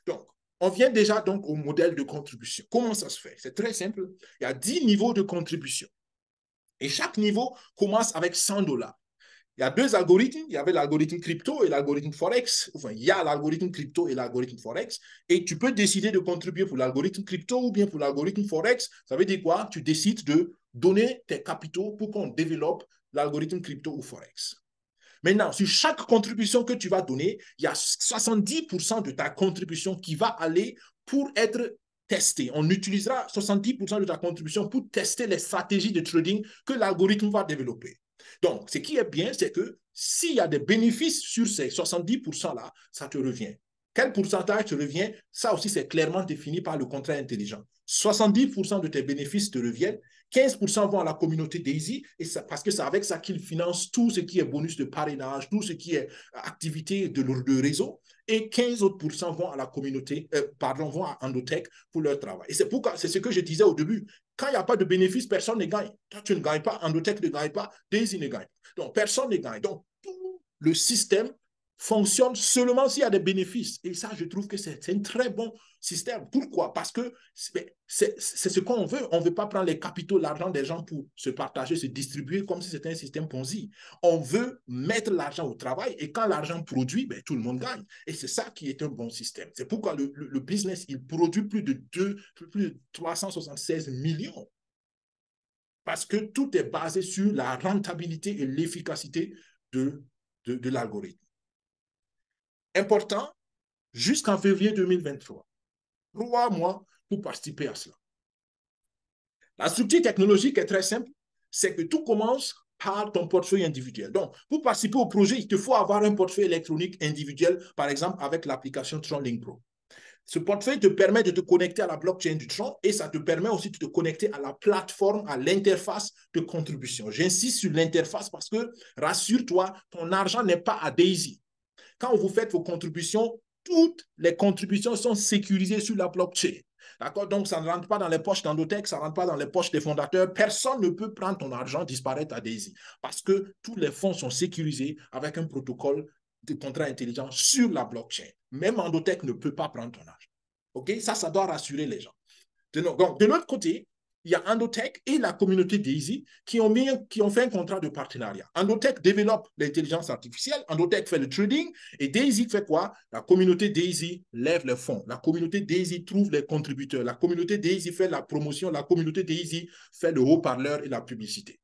Donc, on vient déjà donc au modèle de contribution. Comment ça se fait? C'est très simple. Il y a 10 niveaux de contribution. Et chaque niveau commence avec 100 dollars. Il y a deux algorithmes. Il y avait l'algorithme crypto et l'algorithme Forex. Enfin, il y a l'algorithme crypto et l'algorithme Forex. Et tu peux décider de contribuer pour l'algorithme crypto ou bien pour l'algorithme Forex. Ça veut dire quoi? Tu décides de donner tes capitaux pour qu'on développe l'algorithme crypto ou Forex. Maintenant, sur chaque contribution que tu vas donner, il y a 70% de ta contribution qui va aller pour être testée. On utilisera 70% de ta contribution pour tester les stratégies de trading que l'algorithme va développer. Donc, ce qui est bien, c'est que s'il y a des bénéfices sur ces 70%-là, ça te revient. Quel pourcentage te revient? Ça aussi, c'est clairement défini par le contrat intelligent. 70% de tes bénéfices te reviennent, 15% vont à la communauté Daisy, et ça, parce que c'est avec ça qu'ils financent tout ce qui est bonus de parrainage, tout ce qui est activité de réseau, et 15 autres pourcents vont à la communauté, vont à Endotech pour leur travail. Et c'est pourquoi, c'est ce que je disais au début, quand il n'y a pas de bénéfice, personne ne gagne. Toi, tu ne gagnes pas, Endotech ne gagne pas, Daisy ne gagne pas. Donc, personne ne gagne. Donc, tout le système fonctionne seulement s'il y a des bénéfices. Et ça, je trouve que c'est un très bon système. Pourquoi? Parce que c'est ce qu'on veut. On ne veut pas prendre les capitaux, l'argent des gens pour se partager, se distribuer comme si c'était un système Ponzi. On veut mettre l'argent au travail et quand l'argent produit, ben, tout le monde gagne. Et c'est ça qui est un bon système. C'est pourquoi le business, il produit plus de 376 millions. Parce que tout est basé sur la rentabilité et l'efficacité de l'algorithme. Important, jusqu'en février 2023. 3 mois pour participer à cela. La structure technologique est très simple, c'est que tout commence par ton portefeuille individuel. Donc, pour participer au projet, il te faut avoir un portefeuille électronique individuel, par exemple avec l'application TronLink Pro. Ce portefeuille te permet de te connecter à la blockchain du Tron et ça te permet aussi de te connecter à la plateforme, à l'interface de contribution. J'insiste sur l'interface parce que, rassure-toi, ton argent n'est pas à Daisy. Quand vous faites vos contributions, toutes les contributions sont sécurisées sur la blockchain. D'accord? Donc, ça ne rentre pas dans les poches d'Endotech, ça ne rentre pas dans les poches des fondateurs. Personne ne peut prendre ton argent, disparaître à Daisy. Parce que tous les fonds sont sécurisés avec un protocole de contrat intelligent sur la blockchain. Même Endotech ne peut pas prendre ton argent. OK? Ça doit rassurer les gens. Donc, de l'autre côté, il y a Endotech et la communauté Daisy qui ont fait un contrat de partenariat. Endotech développe l'intelligence artificielle, Endotech fait le trading et Daisy fait quoi? La communauté Daisy lève les fonds, la communauté Daisy trouve les contributeurs, la communauté Daisy fait la promotion, la communauté Daisy fait le haut-parleur et la publicité.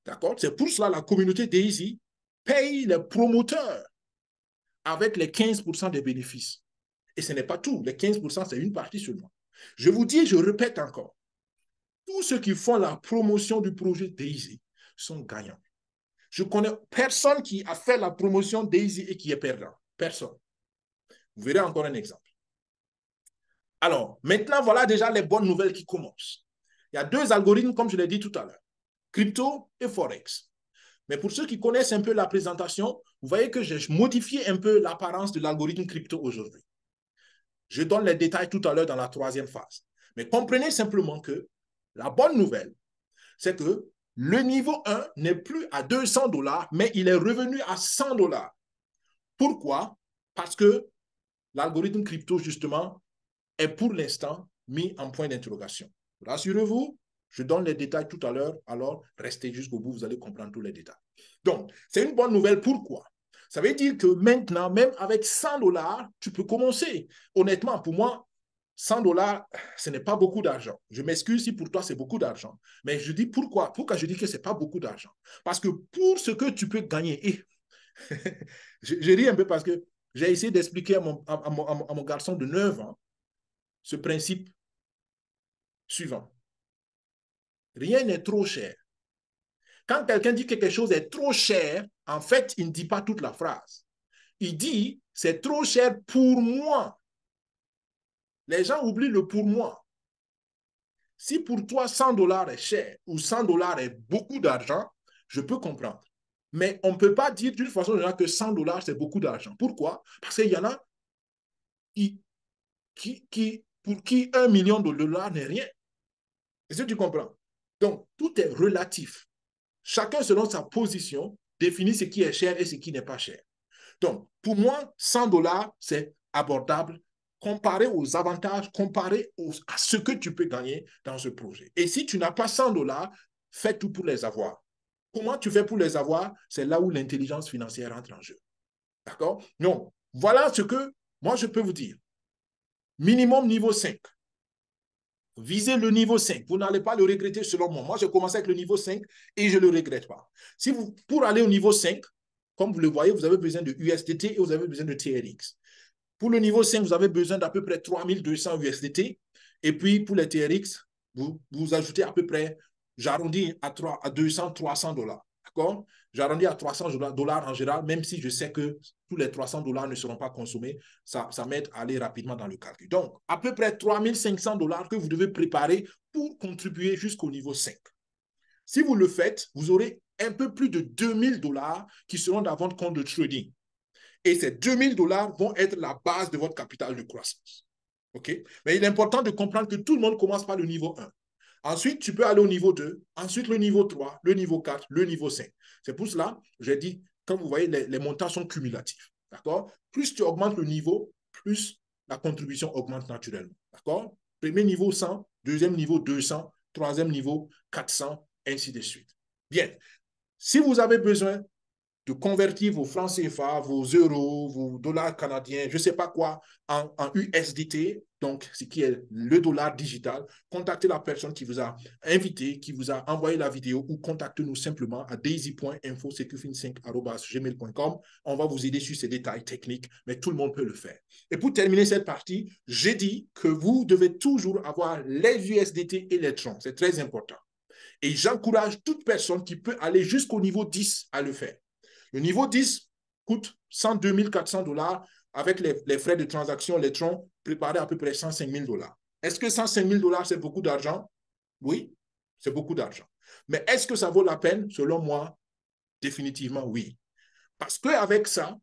D'accord? C'est pour cela que la communauté Daisy paye les promoteurs avec les 15% des bénéfices. Et ce n'est pas tout, les 15%, c'est une partie seulement. Je vous dis, je répète encore, tous ceux qui font la promotion du projet Daisy sont gagnants. Je connais personne qui a fait la promotion Daisy et qui est perdant. Personne. Vous verrez encore un exemple. Alors, maintenant, voilà déjà les bonnes nouvelles qui commencent. Il y a deux algorithmes, comme je l'ai dit tout à l'heure, crypto et Forex. Mais pour ceux qui connaissent un peu la présentation, vous voyez que j'ai modifié un peu l'apparence de l'algorithme crypto aujourd'hui. Je donne les détails tout à l'heure dans la troisième phase. Mais comprenez simplement que la bonne nouvelle, c'est que le niveau 1 n'est plus à 200 dollars, mais il est revenu à 100 dollars. Pourquoi? Parce que l'algorithme crypto, justement, est pour l'instant mis en point d'interrogation. Rassurez-vous, je donne les détails tout à l'heure, alors restez jusqu'au bout, vous allez comprendre tous les détails. Donc, c'est une bonne nouvelle. Pourquoi? Ça veut dire que maintenant, même avec 100 dollars, tu peux commencer. Honnêtement, pour moi, 100 dollars, ce n'est pas beaucoup d'argent. Je m'excuse si pour toi, c'est beaucoup d'argent. Mais je dis pourquoi? Pourquoi je dis que ce n'est pas beaucoup d'argent? Parce que pour ce que tu peux gagner, et je ris un peu parce que j'ai essayé d'expliquer à mon garçon de 9 ans ce principe suivant. Rien n'est trop cher. Quand quelqu'un dit que quelque chose est trop cher, en fait, il ne dit pas toute la phrase. Il dit, c'est trop cher pour moi. Les gens oublient le pour moi. Si pour toi 100 dollars est cher ou 100 dollars est beaucoup d'argent, je peux comprendre. Mais on ne peut pas dire d'une façon générale que 100 dollars c'est beaucoup d'argent. Pourquoi? Parce qu'il y en a pour qui 1 million de dollars n'est rien. Est-ce que tu comprends? Donc, tout est relatif. Chacun, selon sa position, définit ce qui est cher et ce qui n'est pas cher. Donc, pour moi, 100 dollars, c'est abordable comparé aux avantages, comparé à ce que tu peux gagner dans ce projet. Et si tu n'as pas 100 dollars, fais tout pour les avoir. Comment tu fais pour les avoir? C'est là où l'intelligence financière entre en jeu. D'accord? Donc, voilà ce que moi je peux vous dire. Minimum niveau 5. Visez le niveau 5. Vous n'allez pas le regretter selon moi. Moi, j'ai commencé avec le niveau 5 et je ne le regrette pas. Si vous, pour aller au niveau 5, comme vous le voyez, vous avez besoin de USDT et vous avez besoin de TRX. Pour le niveau 5, vous avez besoin d'à peu près 3200 USDT. Et puis, pour les TRX, vous ajoutez à peu près, j'arrondis à 200, 300 dollars. D'accord? J'arrondis à 300 dollars en général, même si je sais que tous les 300 dollars ne seront pas consommés, ça m'aide à aller rapidement dans le calcul. Donc, à peu près 3500 dollars que vous devez préparer pour contribuer jusqu'au niveau 5. Si vous le faites, vous aurez un peu plus de 2000 dollars qui seront dans votre compte de trading. Et ces 2000 dollars vont être la base de votre capital de croissance. OK? Mais il est important de comprendre que tout le monde commence par le niveau 1. Ensuite, tu peux aller au niveau 2, ensuite le niveau 3, le niveau 4, le niveau 5. C'est pour cela, j'ai dit, comme vous voyez, les montants sont cumulatifs. D'accord? Plus tu augmentes le niveau, plus la contribution augmente naturellement. D'accord? Premier niveau 100, deuxième niveau 200, troisième niveau 400, ainsi de suite. Bien. Si vous avez besoin de convertir vos francs CFA, vos euros, vos dollars canadiens, je ne sais pas quoi, en USDT, donc ce qui est le dollar digital, contactez la personne qui vous a invité, qui vous a envoyé la vidéo ou contactez-nous simplement à daisy.infosecufin5@gmail.com. On va vous aider sur ces détails techniques, mais tout le monde peut le faire. Et pour terminer cette partie, j'ai dit que vous devez toujours avoir les USDT et les troncs. C'est très important. Et j'encourage toute personne qui peut aller jusqu'au niveau 10 à le faire. Le niveau 10 coûte 102 400 dollars avec les frais de transaction, les troncs préparés à peu près 105 000 dollars. Est-ce que 105 000 dollars, c'est beaucoup d'argent? Oui, c'est beaucoup d'argent. Mais est-ce que ça vaut la peine? Selon moi, définitivement oui. Parce qu'avec ça,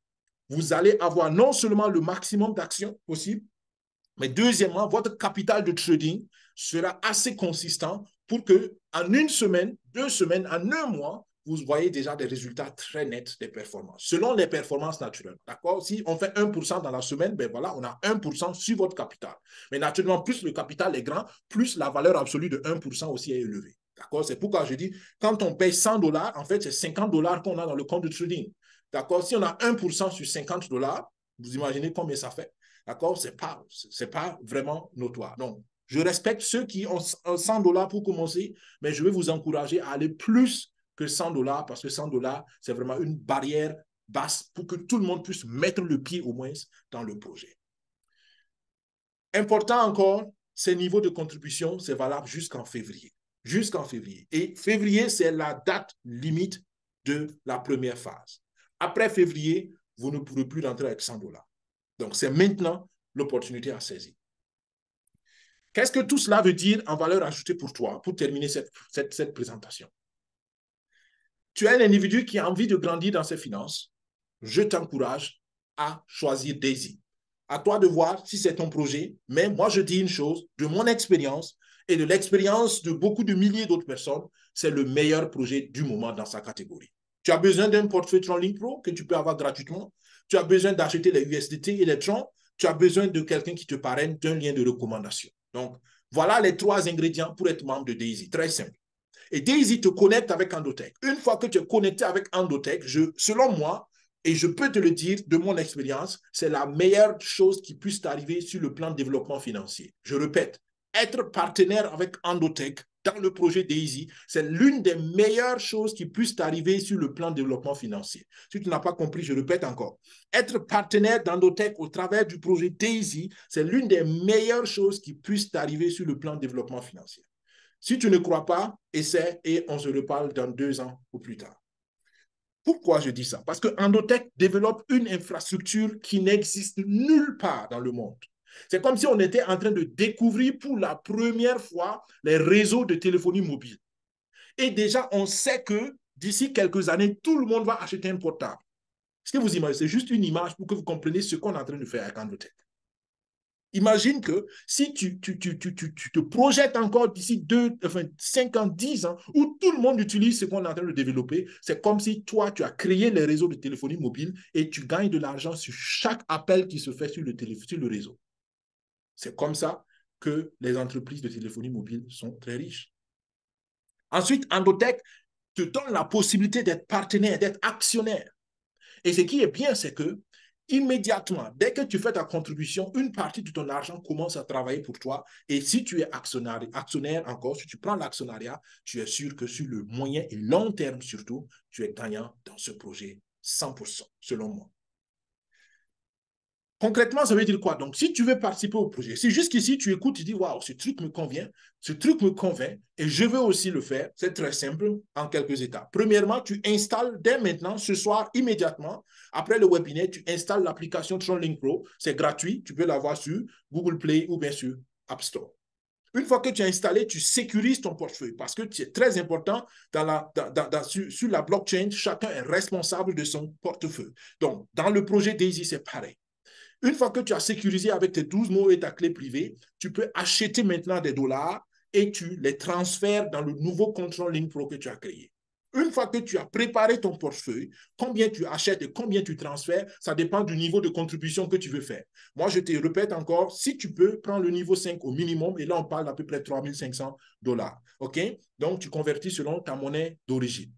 vous allez avoir non seulement le maximum d'actions possible, mais deuxièmement, votre capital de trading sera assez consistant pour que en une semaine, 2 semaines, en un mois, vous voyez déjà des résultats très nets des performances, selon les performances naturelles. D'accord? Si on fait 1% dans la semaine, ben voilà, on a 1% sur votre capital. Mais naturellement, plus le capital est grand, plus la valeur absolue de 1% aussi est élevée. D'accord? C'est pourquoi je dis, quand on paye 100 dollars, en fait, c'est 50 dollars qu'on a dans le compte de trading. D'accord? Si on a 1% sur 50 dollars, vous imaginez combien ça fait? D'accord? Ce n'est pas vraiment notoire. Donc, je respecte ceux qui ont 100 dollars pour commencer, mais je vais vous encourager à aller plus que 100 dollars parce que 100 dollars, c'est vraiment une barrière basse pour que tout le monde puisse mettre le pied au moins dans le projet. Important encore, ces niveaux de contribution, c'est valable jusqu'en février. Jusqu'en février. Et février, c'est la date limite de la première phase. Après février, vous ne pourrez plus rentrer avec 100 dollars. Donc, c'est maintenant l'opportunité à saisir. Qu'est-ce que tout cela veut dire en valeur ajoutée pour toi, pour terminer cette présentation? Tu es un individu qui a envie de grandir dans ses finances. Je t'encourage à choisir Daisy. À toi de voir si c'est ton projet, mais moi je dis une chose, de mon expérience et de l'expérience de beaucoup de milliers d'autres personnes, c'est le meilleur projet du moment dans sa catégorie. Tu as besoin d'un portefeuille TronLink Pro que tu peux avoir gratuitement. Tu as besoin d'acheter les USDT et les Tron. Tu as besoin de quelqu'un qui te parraine d'un lien de recommandation. Donc, voilà les 3 ingrédients pour être membre de Daisy. Très simple. Et Daisy te connecte avec Endotech. Une fois que tu es connecté avec Endotech, selon moi, et je peux te le dire de mon expérience, c'est la meilleure chose qui puisse t'arriver sur le plan de développement financier. Je répète, être partenaire avec Endotech dans le projet Daisy, c'est l'une des meilleures choses qui puisse t'arriver sur le plan de développement financier. Si tu n'as pas compris, je répète encore. Être partenaire d'Endotech au travers du projet Daisy, c'est l'une des meilleures choses qui puisse t'arriver sur le plan de développement financier. Si tu ne crois pas, essaie et on se reparle dans 2 ans ou plus tard. Pourquoi je dis ça? Parce que Endotech développe une infrastructure qui n'existe nulle part dans le monde. C'est comme si on était en train de découvrir pour la première fois les réseaux de téléphonie mobile. Et déjà, on sait que d'ici quelques années, tout le monde va acheter un portable. Est-ce que vous imaginez? C'est juste une image pour que vous compreniez ce qu'on est en train de faire avec Endotech. Imagine que si tu te projettes encore d'ici 5 ans, 10 ans, où tout le monde utilise ce qu'on est en train de développer, c'est comme si toi, tu as créé les réseaux de téléphonie mobile et tu gagnes de l'argent sur chaque appel qui se fait sur le réseau. C'est comme ça que les entreprises de téléphonie mobile sont très riches. Ensuite, Endotech te donne la possibilité d'être partenaire, d'être actionnaire. Et ce qui est bien, c'est que immédiatement, dès que tu fais ta contribution, une partie de ton argent commence à travailler pour toi. Et si tu es actionnaire encore, si tu prends l'actionnariat, tu es sûr que sur le moyen et long terme surtout, tu es gagnant dans ce projet 100%, selon moi. Concrètement, ça veut dire quoi? Donc, si tu veux participer au projet, si jusqu'ici tu écoutes, tu dis, waouh, ce truc me convient, ce truc me convainc et je veux aussi le faire, c'est très simple en quelques étapes. Premièrement, tu installes dès maintenant, ce soir, immédiatement, après le webinaire, tu installes l'application TronLink Pro. C'est gratuit, tu peux l'avoir sur Google Play ou bien sur App Store. Une fois que tu as installé, tu sécurises ton portefeuille parce que c'est très important sur la blockchain, chacun est responsable de son portefeuille. Donc, dans le projet Daisy, c'est pareil. Une fois que tu as sécurisé avec tes 12 mots et ta clé privée, tu peux acheter maintenant des dollars et tu les transfères dans le nouveau TronLink Pro que tu as créé. Une fois que tu as préparé ton portefeuille, combien tu achètes et combien tu transfères, ça dépend du niveau de contribution que tu veux faire. Moi, je te répète encore, si tu peux, prends le niveau 5 au minimum et là, on parle d'à peu près 3500 dollars. OK? Donc, tu convertis selon ta monnaie d'origine.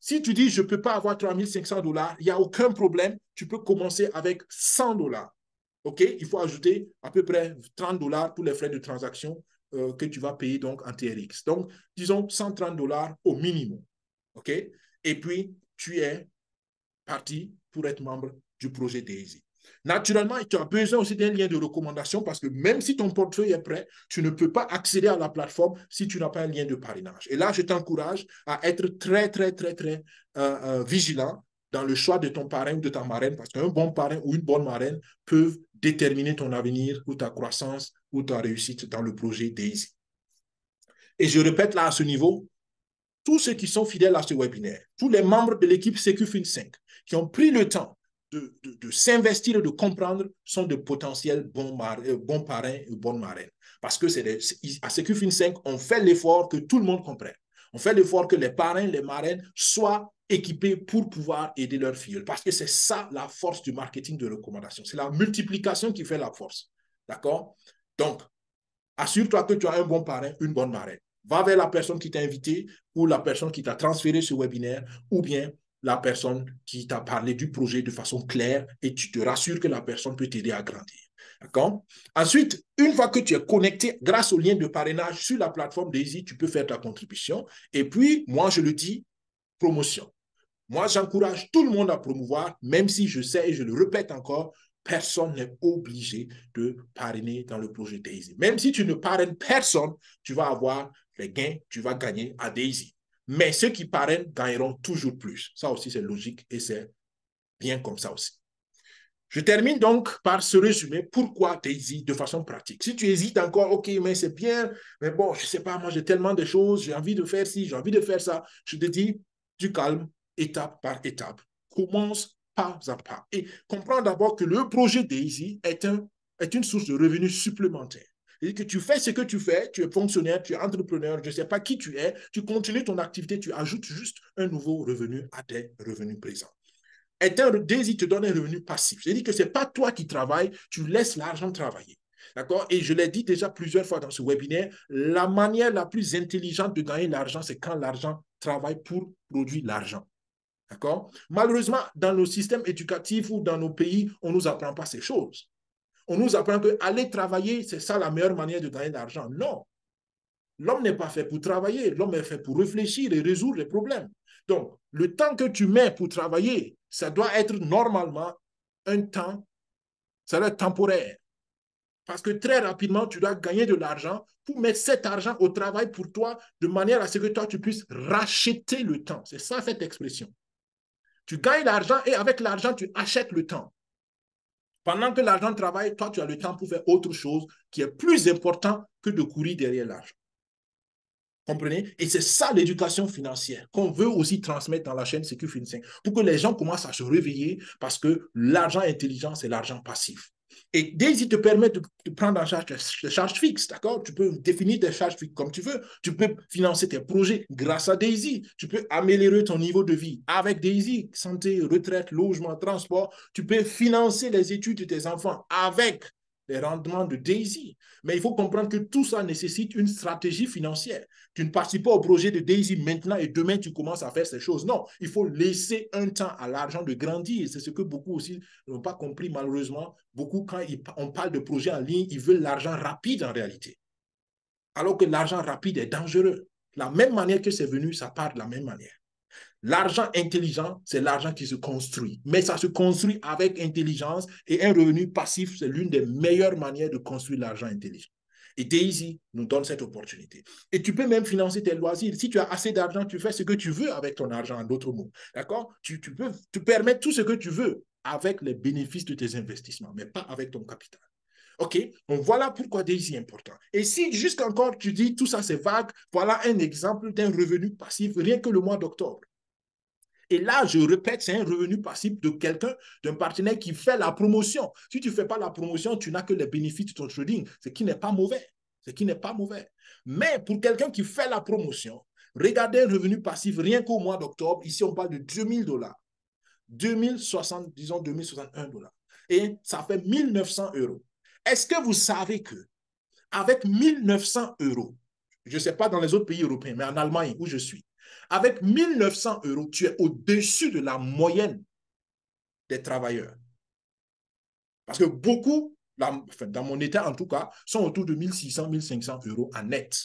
Si tu dis, je ne peux pas avoir 3500 dollars, il n'y a aucun problème. Tu peux commencer avec 100 dollars. OK? Il faut ajouter à peu près 30 dollars pour les frais de transaction que tu vas payer donc en TRX. Donc, disons 130 dollars au minimum. OK? Et puis, tu es parti pour être membre du projet Daisy. Naturellement, tu as besoin aussi d'un lien de recommandation parce que même si ton portefeuille est prêt, tu ne peux pas accéder à la plateforme si tu n'as pas un lien de parrainage. Et là, je t'encourage à être très, très, très, très vigilant dans le choix de ton parrain ou de ta marraine parce qu'un bon parrain ou une bonne marraine peuvent déterminer ton avenir ou ta croissance ou ta réussite dans le projet Daisy. Et je répète là à ce niveau, tous ceux qui sont fidèles à ce webinaire, tous les membres de l'équipe SecuFin5 qui ont pris le temps de s'investir et de comprendre sont de potentiels bons parrains et bonnes marraines. Parce que à SecuFin5, on fait l'effort que tout le monde comprenne. On fait l'effort que les parrains, les marraines soient équipés pour pouvoir aider leurs filles. Parce que c'est ça la force du marketing de recommandation. C'est la multiplication qui fait la force. D'accord? Donc, assure-toi que tu as un bon parrain, une bonne marraine. Va vers la personne qui t'a invité ou la personne qui t'a transféré ce webinaire ou bien la personne qui t'a parlé du projet de façon claire et tu te rassures que la personne peut t'aider à grandir. D'accord? Ensuite, une fois que tu es connecté grâce au lien de parrainage sur la plateforme Daisy, tu peux faire ta contribution. Et puis, moi, je le dis, promotion. Moi, j'encourage tout le monde à promouvoir, même si je sais et je le répète encore, personne n'est obligé de parrainer dans le projet Daisy. Même si tu ne parraines personne, tu vas avoir les gains, tu vas gagner à Daisy. Mais ceux qui parrainent gagneront toujours plus. Ça aussi, c'est logique et c'est bien comme ça aussi. Je termine donc par ce résumé. Pourquoi Daisy de façon pratique? Si tu hésites encore, OK, mais c'est bien, mais bon, je ne sais pas, moi j'ai tellement de choses, j'ai envie de faire ci, j'ai envie de faire ça. Je te dis, du calme, étape par étape. Commence pas à pas. Et comprends d'abord que le projet Daisy est une source de revenus supplémentaire. C'est-à-dire que tu fais ce que tu fais, tu es fonctionnaire, tu es entrepreneur, je ne sais pas qui tu es, tu continues ton activité, tu ajoutes juste un nouveau revenu à tes revenus présents. Daisy te donne un revenu passif. C'est-à-dire que ce n'est pas toi qui travailles, tu laisses l'argent travailler. D'accord? Et je l'ai dit déjà plusieurs fois dans ce webinaire, la manière la plus intelligente de gagner l'argent, c'est quand l'argent travaille pour produire l'argent. D'accord? Malheureusement, dans nos systèmes éducatifs ou dans nos pays, on ne nous apprend pas ces choses. On nous apprend que aller travailler, c'est ça la meilleure manière de gagner l'argent. Non. L'homme n'est pas fait pour travailler, l'homme est fait pour réfléchir et résoudre les problèmes. Donc, le temps que tu mets pour travailler, ça doit être normalement un temps, ça doit être temporaire. Parce que très rapidement, tu dois gagner de l'argent pour mettre cet argent au travail pour toi, de manière à ce que toi, tu puisses racheter le temps. C'est ça cette expression. Tu gagnes l'argent et avec l'argent, tu achètes le temps. Pendant que l'argent travaille, toi, tu as le temps pour faire autre chose qui est plus important que de courir derrière l'argent. Comprenez? Et c'est ça l'éducation financière qu'on veut aussi transmettre dans la chaîne SecuFin5 pour que les gens commencent à se réveiller parce que l'argent intelligent, c'est l'argent passif. Et Daisy te permet de prendre en charge tes charges fixes, d'accord? Tu peux définir tes charges fixes comme tu veux. Tu peux financer tes projets grâce à Daisy. Tu peux améliorer ton niveau de vie avec Daisy, santé, retraite, logement, transport. Tu peux financer les études de tes enfants avec les rendements de Daisy. Mais il faut comprendre que tout ça nécessite une stratégie financière. Tu ne participes pas au projet de Daisy maintenant et demain tu commences à faire ces choses. Non, il faut laisser un temps à l'argent de grandir. C'est ce que beaucoup aussi n'ont pas compris malheureusement. Beaucoup, quand on parle de projets en ligne, ils veulent l'argent rapide en réalité. Alors que l'argent rapide est dangereux. La même manière que c'est venu, ça part de la même manière. L'argent intelligent, c'est l'argent qui se construit. Mais ça se construit avec intelligence et un revenu passif, c'est l'une des meilleures manières de construire l'argent intelligent. Et Daisy nous donne cette opportunité. Et tu peux même financer tes loisirs. Si tu as assez d'argent, tu fais ce que tu veux avec ton argent, en d'autres mots. D'accord? Tu peux te permettre tout ce que tu veux avec les bénéfices de tes investissements, mais pas avec ton capital. OK? Donc voilà pourquoi Daisy est important. Et si jusqu'encore tu dis tout ça c'est vague, voilà un exemple d'un revenu passif rien que le mois d'octobre. Et là, je répète, c'est un revenu passif de quelqu'un, d'un partenaire qui fait la promotion. Si tu ne fais pas la promotion, tu n'as que les bénéfices de ton trading, ce qui n'est pas mauvais. Ce qui n'est pas mauvais. Mais pour quelqu'un qui fait la promotion, regardez un revenu passif rien qu'au mois d'octobre. Ici, on parle de $2,000. 2060, disons 2061 $. Et ça fait 1900 €. Est-ce que vous savez que avec 1900 €, je ne sais pas dans les autres pays européens, mais en Allemagne où je suis, avec 1900 €, tu es au-dessus de la moyenne des travailleurs. Parce que beaucoup, dans mon état en tout cas, sont autour de 1600, 1500 € en net.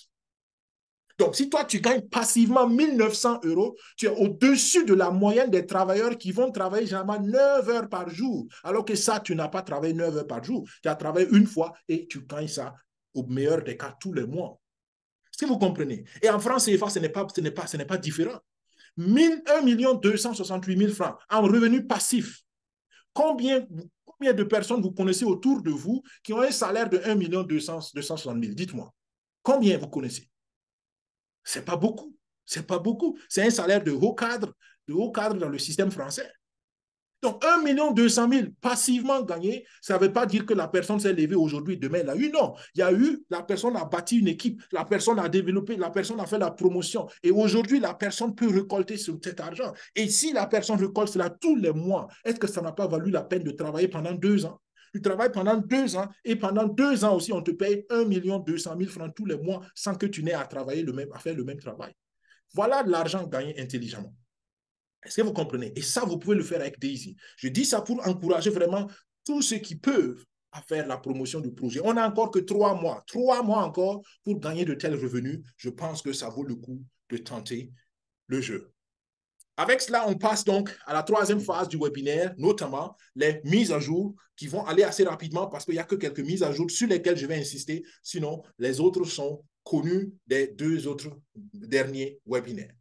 Donc, si toi, tu gagnes passivement 1900 €, tu es au-dessus de la moyenne des travailleurs qui vont travailler généralement 9 heures par jour. Alors que ça, tu n'as pas travaillé 9 heures par jour. Tu as travaillé une fois et tu gagnes ça au meilleur des cas tous les mois. Est-ce que vous comprenez? Et en France CFA, ce n'est pas différent. 1 268 000 francs en revenu passif. Combien de personnes vous connaissez autour de vous qui ont un salaire de 1 260 000? Dites-moi. Combien vous connaissez? C'est pas beaucoup. C'est pas beaucoup. C'est un salaire de haut cadre dans le système français. Donc, 1 200 000 passivement gagné, ça ne veut pas dire que la personne s'est levée aujourd'hui, demain, elle a eu. Non, il y a eu, la personne a bâti une équipe, la personne a développé, la personne a fait la promotion. Et aujourd'hui, la personne peut récolter cet argent. Et si la personne récolte cela tous les mois, est-ce que ça n'a pas valu la peine de travailler pendant 2 ans? Tu travailles pendant 2 ans et pendant 2 ans aussi, on te paye 1 200 000 francs tous les mois sans que tu n'aies à travailler à faire le même travail. Voilà de l'argent gagné intelligemment. Est-ce que vous comprenez? Et ça, vous pouvez le faire avec Daisy. Je dis ça pour encourager vraiment tous ceux qui peuvent à faire la promotion du projet. On n'a encore que 3 mois. 3 mois encore pour gagner de tels revenus. Je pense que ça vaut le coup de tenter le jeu. Avec cela, on passe donc à la 3e phase du webinaire, notamment les mises à jour qui vont aller assez rapidement parce qu'il n'y a que quelques mises à jour sur lesquelles je vais insister. Sinon, les autres sont connus des 2 autres derniers webinaires.